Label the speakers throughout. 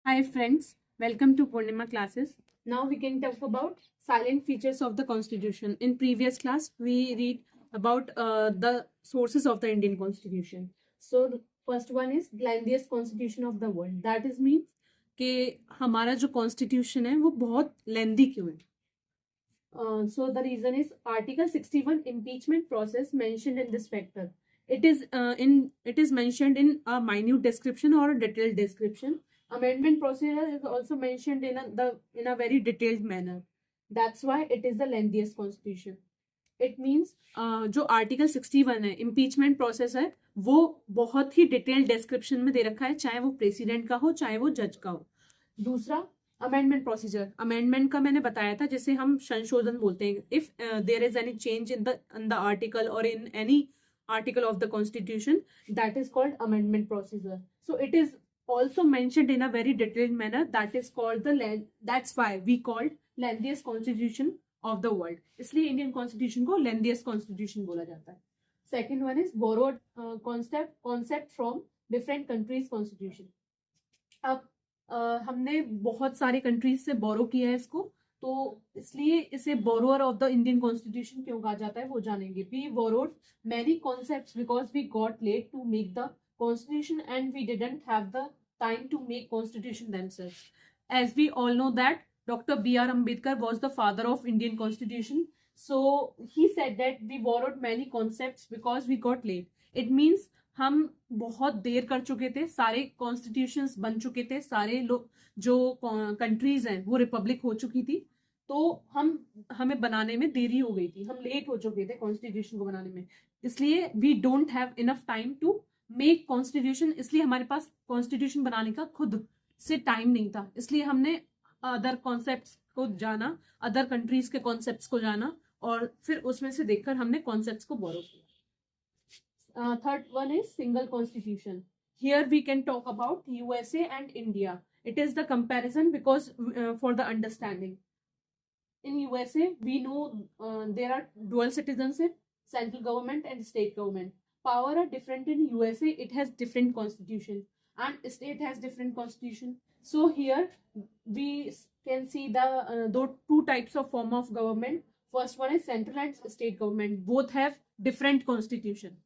Speaker 1: Hi friends, welcome to Purnima classes. Now we can talk about silent features of the constitution. In previous class we read about the sources of the Indian constitution. So the first one is lengthiest constitution of the world. That is means कि हमारा जो constitution है वो बहुत lengthy क्यों है. So the reason is Article 61 impeachment process mentioned in this factor. It is mentioned in a minute description or a detailed description. Amendment procedure is also mentioned in a very detailed manner. That's why it is the lengthiest constitution. It means जो article 61 है impeachment process है वो बहुत ही detail description में दे रखा है, चाहे वो प्रेसिडेंट का हो चाहे वो जज का हो. दूसरा अमेंडमेंट प्रोसीजर. अमेंडमेंट का मैंने बताया था जिसे हम संशोधन बोलते हैं. If there is any change in the article or in any article of the constitution, that is called amendment procedure. So it is also mentioned in a very detailed manner. That is called that's why we called lengthiest constitution of the world. इसलिए Indian constitution को lengthiest constitution बोला जाता है. Second one is borrowed concept from different countries constitution. अब हमने बहुत सारे countries से बोरो किया है इसको, तो इसलिए इसे borrower of the Indian constitution क्यों कहा जाता है वो जानेंगे. We borrowed many concepts because we got late to make the constitution and we didn't have the time to make constitution themselves. As we all know that Dr. B.R. Ambedkar was the father of Indian constitution. So he said that we borrowed many concepts because we got late. It means हम बहुत देर कर चुके थे, सारे constitutions बन चुके थे, सारे लोग जो कंट्रीज हैं वो रिपब्लिक हो चुकी थी, तो हमें बनाने में देरी हो गई थी, हम लेट हो चुके थे कॉन्स्टिट्यूशन को बनाने में. इसलिए we don't have enough time to make constitution. इसलिए हमारे पास कॉन्स्टिट्यूशन बनाने का खुद से टाइम नहीं था. इसलिए हमने अदर कॉन्सेप्ट्स को जाना, अदर कंट्रीज के कॉन्सेप्ट्स को जाना और फिर उसमें से देखकर हमने कॉन्सेप्ट्स को बोरो किया. Third one is single constitution. Here we can talk about USA and India. It is the comparison because for the understanding. In USA, we know there are dual citizenship, central government and state government. Power are different in USA. It has different constitution and state has different constitution. So here we can see the two types of form of government. First one is central and state government. Both have different constitution.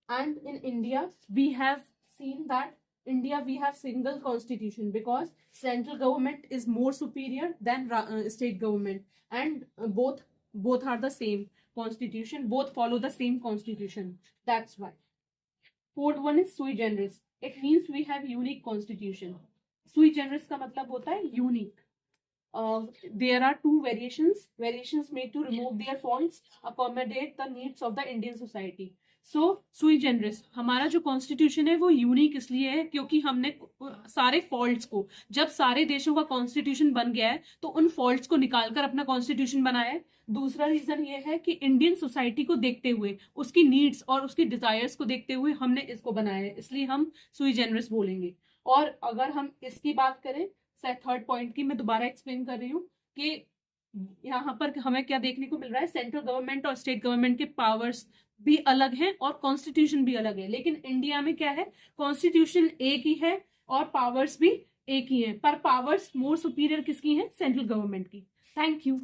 Speaker 1: And in India, we have seen that we have single constitution because central government is more superior than state government, and both are the same constitution, both follow the same constitution. That's why. Fourth one is sui generis. It means we have unique constitution. Sui generis का मतलब होता है unique. There are two variations made to remove their faults, accommodate the needs of the Indian society. सो सुई जेनरिस. हमारा जो constitution है वो unique इसलिए है क्योंकि हमने सारे फॉल्ट्स को, जब सारे देशों का कॉन्स्टिट्यूशन बन गया है तो उन फॉल्ट्स को निकालकर अपना कॉन्स्टिट्यूशन बनाया है. दूसरा रीजन ये है कि इंडियन सोसाइटी को देखते हुए, उसकी नीड्स और उसकी डिजायर्स को देखते हुए हमने इसको बनाया है, इसलिए हम सुई जेनरिस बोलेंगे. और अगर हम इसकी बात करें थर्ड पॉइंट की, मैं दोबारा एक्सप्लेन कर रही हूँ कि यहाँ पर हमें क्या देखने को मिल रहा है. सेंट्रल गवर्नमेंट और स्टेट गवर्नमेंट के पावर्स भी अलग हैं और कॉन्स्टिट्यूशन भी अलग है, लेकिन इंडिया में क्या है, कॉन्स्टिट्यूशन एक ही है और पावर्स भी एक ही है, पर पावर्स मोर सुपीरियर किसकी है, सेंट्रल गवर्नमेंट की. Thank you.